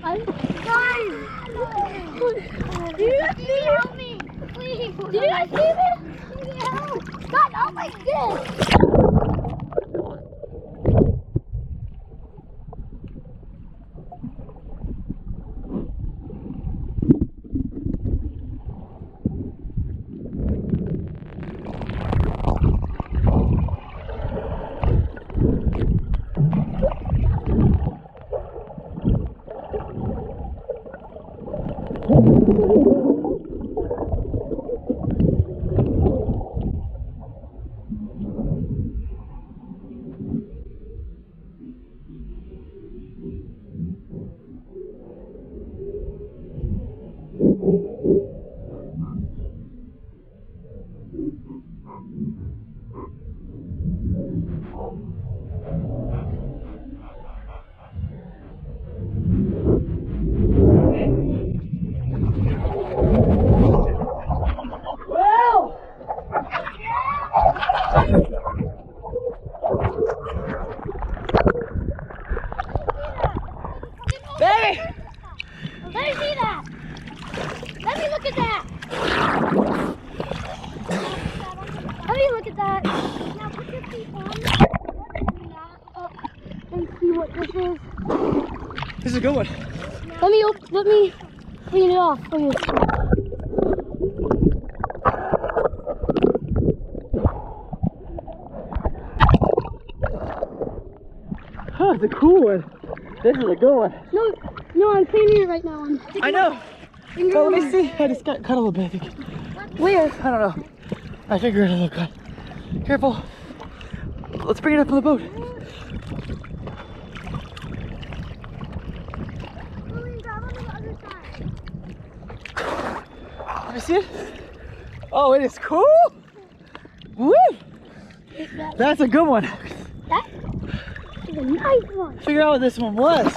I'm fine. Do you guys see it? Help me, please. Do you guys see it? Help. God, not like this. Baby! Let me see that. Let me look at that. Let me look at that. Now put your feet on and see what this is. This is a good one. Let me clean it off for you. Oh, it's a cool one. This is a good one. No, I'm cleaning it right now. I know. Oh, let me see. I just got cut a little bit, I think. Where? I don't know. I figured it a little cut. Careful. Let's bring it up on the boat. Let me see it. Oh, it is cool. Woo! That's a good one. That is a nice one. Figure out what this one was.